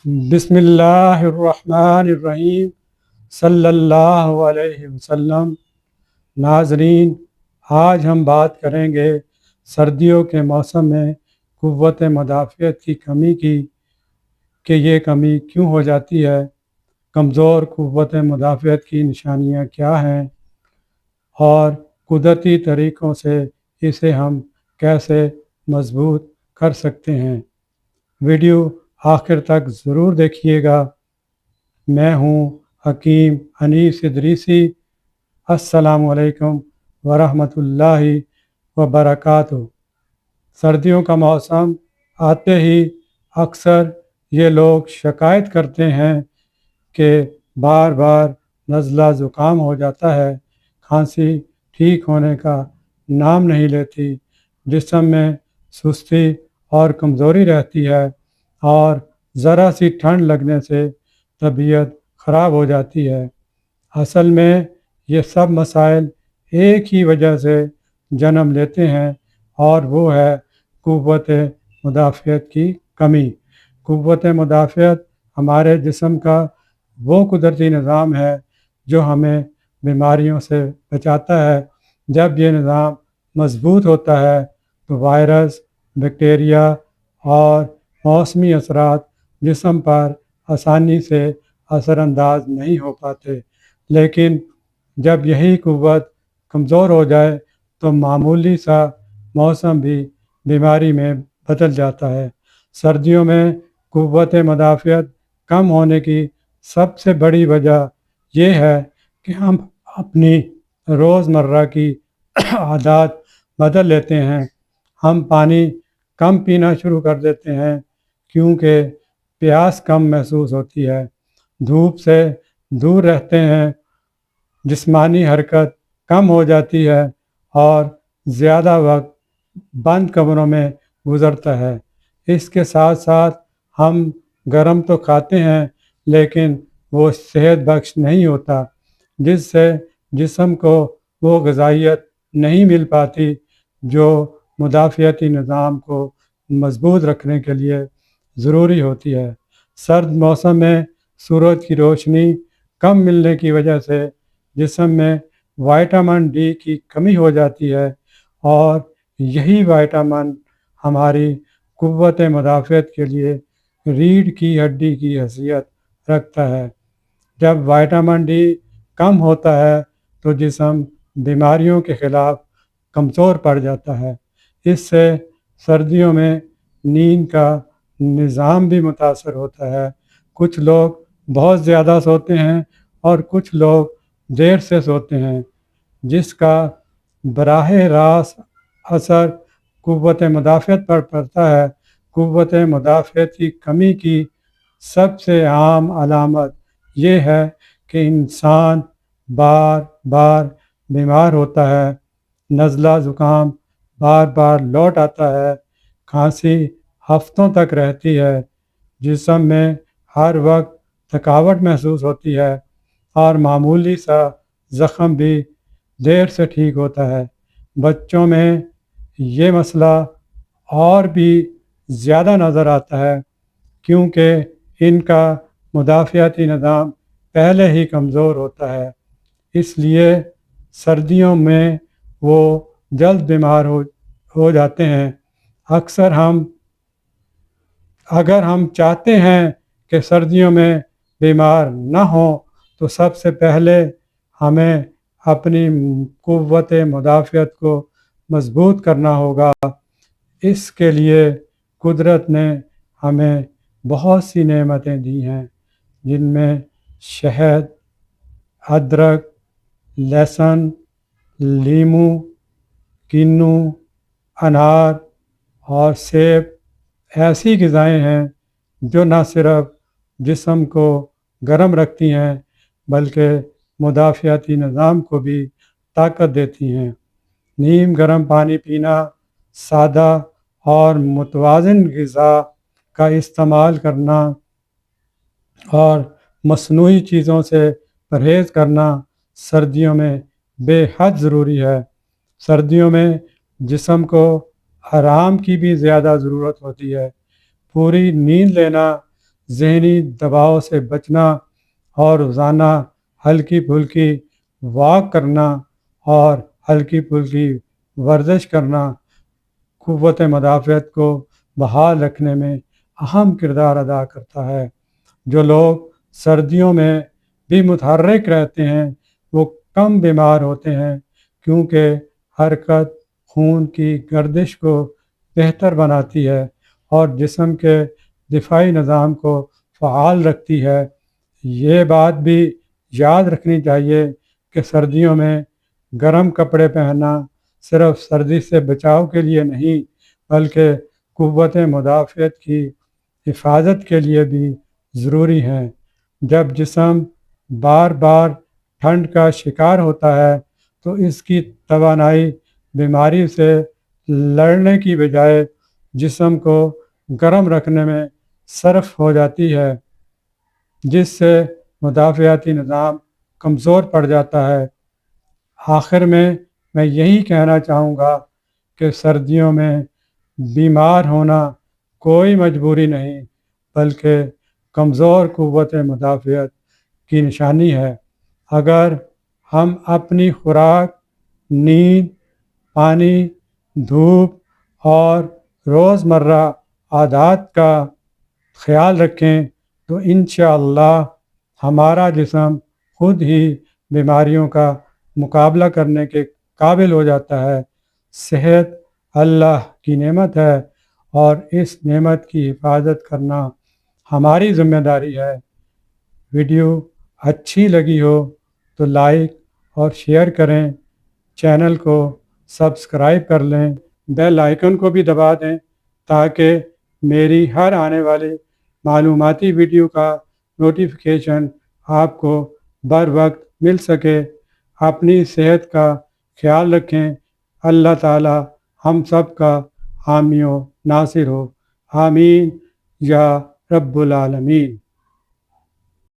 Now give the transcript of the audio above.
بسم اللہ الرحمن الرحیم صلی اللہ علیہ وسلم۔ ناظرین، آج ہم بات کریں گے سردیوں کے موسم میں قوت مدافعت کی کمی کی کہ یہ کمی کیوں ہو جاتی ہے، کمزور قوت مدافعت کی نشانیاں کیا ہیں اور قدرتی طریقوں سے اسے ہم کیسے مضبوط کر سکتے ہیں۔ ویڈیو آخر تک ضرور دیکھیے گا۔ میں ہوں حکیم انیس ادریسی۔ السلام علیکم ورحمۃ اللہ وبرکاتہ۔ سردیوں کا موسم آتے ہی اکثر یہ لوگ شکایت کرتے ہیں کہ بار بار نزلہ زکام ہو جاتا ہے، کھانسی ٹھیک ہونے کا نام نہیں لیتی، جسم میں سستی اور کمزوری رہتی ہے اور ذرا سی ٹھنڈ لگنے سے طبیعت خراب ہو جاتی ہے۔ اصل میں یہ سب مسائل ایک ہی وجہ سے جنم لیتے ہیں اور وہ ہے قوت مدافعت کی کمی۔ قوت مدافعت ہمارے جسم کا وہ قدرتی نظام ہے جو ہمیں بیماریوں سے بچاتا ہے۔ جب یہ نظام مضبوط ہوتا ہے تو وائرس، بیکٹیریا اور موسمی اثرات جسم پر آسانی سے اثر انداز نہیں ہو پاتے، لیکن جب یہی قوت کمزور ہو جائے تو معمولی سا موسم بھی بیماری میں بدل جاتا ہے۔ سردیوں میں قوت مدافعت کم ہونے کی سب سے بڑی وجہ یہ ہے کہ ہم اپنی روزمرہ کی عادات بدل لیتے ہیں۔ ہم پانی کم پینا شروع کر دیتے ہیں کیونکہ پیاس کم محسوس ہوتی ہے، دھوپ سے دور رہتے ہیں، جسمانی حرکت کم ہو جاتی ہے اور زیادہ وقت بند کمروں میں گزرتا ہے۔ اس کے ساتھ ساتھ ہم گرم تو کھاتے ہیں لیکن وہ صحت بخش نہیں ہوتا، جس سے جسم کو وہ غذائیت نہیں مل پاتی جو مدافعتی نظام کو مضبوط رکھنے کے لیے ضروری ہوتی ہے۔ سرد موسم میں سورج کی روشنی کم ملنے کی وجہ سے جسم میں وائٹامن ڈی کی کمی ہو جاتی ہے اور یہی وائٹامن ہماری قوت مدافعت کے لیے ریڑھ کی ہڈی کی حیثیت رکھتا ہے۔ جب وائٹامن ڈی کم ہوتا ہے تو جسم بیماریوں کے خلاف کمزور پڑ جاتا ہے۔ اس سے سردیوں میں نیند کا نظام بھی متاثر ہوتا ہے۔ کچھ لوگ بہت زیادہ سوتے ہیں اور کچھ لوگ دیر سے سوتے ہیں، جس کا براہ راست اثر قوت مدافعت پر پڑتا ہے۔ قوت مدافعت کی کمی کی سب سے عام علامت یہ ہے کہ انسان بار بار بیمار ہوتا ہے، نزلہ زکام بار بار لوٹ آتا ہے، کھانسی ہفتوں تک رہتی ہے، جسم میں ہر وقت تھکاوٹ محسوس ہوتی ہے اور معمولی سا زخم بھی دیر سے ٹھیک ہوتا ہے۔ بچوں میں یہ مسئلہ اور بھی زیادہ نظر آتا ہے کیونکہ ان کا مدافعتی نظام پہلے ہی کمزور ہوتا ہے، اس لیے سردیوں میں وہ جلد بیمار ہو جاتے ہیں۔ اگر ہم چاہتے ہیں کہ سردیوں میں بیمار نہ ہوں تو سب سے پہلے ہمیں اپنی قوت مدافعت کو مضبوط کرنا ہوگا۔ اس کے لیے قدرت نے ہمیں بہت سی نعمتیں دی ہیں، جن میں شہد، ادرک، لہسن، لیموں، کینو، انار اور سیب ایسی غذائیں ہیں جو نہ صرف جسم کو گرم رکھتی ہیں بلکہ مدافعتی نظام کو بھی طاقت دیتی ہیں۔ نیم گرم پانی پینا، سادہ اور متوازن غذا کا استعمال کرنا اور مصنوعی چیزوں سے پرہیز کرنا سردیوں میں بے حد ضروری ہے۔ سردیوں میں جسم کو آرام کی بھی زیادہ ضرورت ہوتی ہے۔ پوری نیند لینا ذہنی دباؤ سے بچنا اور روزانہ ہلکی پھلکی واک کرنا اور ہلکی پھلکی ورزش کرنا قوت مدافعت کو بحال رکھنے میں اہم کردار ادا کرتا ہے۔ جو لوگ سردیوں میں بھی متحرک رہتے ہیں وہ کم بیمار ہوتے ہیں، کیونکہ حرکت خون کی گردش کو بہتر بناتی ہے اور جسم کے دفاعی نظام کو فعال رکھتی ہے۔ یہ بات بھی یاد رکھنی چاہیے کہ سردیوں میں گرم کپڑے پہننا صرف سردی سے بچاؤ کے لیے نہیں بلکہ قوت مدافعت کی حفاظت کے لیے بھی ضروری ہیں۔ جب جسم بار بار ٹھنڈ کا شکار ہوتا ہے تو اس کی توانائی بیماری سے لڑنے کی بجائے جسم کو گرم رکھنے میں صرف ہو جاتی ہے، جس سے مدافعتی نظام کمزور پڑ جاتا ہے۔ آخر میں یہی کہنا چاہوں گا کہ سردیوں میں بیمار ہونا کوئی مجبوری نہیں بلکہ کمزور قوت مدافعت کی نشانی ہے۔ اگر ہم اپنی خوراک، نیند، پانی، دھوپ اور روزمرہ عادات کا خیال رکھیں تو انشاءاللہ ہمارا جسم خود ہی بیماریوں کا مقابلہ کرنے کے قابل ہو جاتا ہے۔ صحت اللہ کی نعمت ہے اور اس نعمت کی حفاظت کرنا ہماری ذمہ داری ہے۔ ویڈیو اچھی لگی ہو تو لائک اور شیئر کریں، چینل کو سبسکرائب کر لیں، بیل آئیکن کو بھی دبا دیں تاکہ میری ہر آنے والی معلوماتی ویڈیو کا نوٹیفیکیشن آپ کو بر وقت مل سکے۔ اپنی صحت کا خیال رکھیں۔ اللہ تعالی ہم سب کا حامی و ناصر ہو، آمین یا رب العالمین۔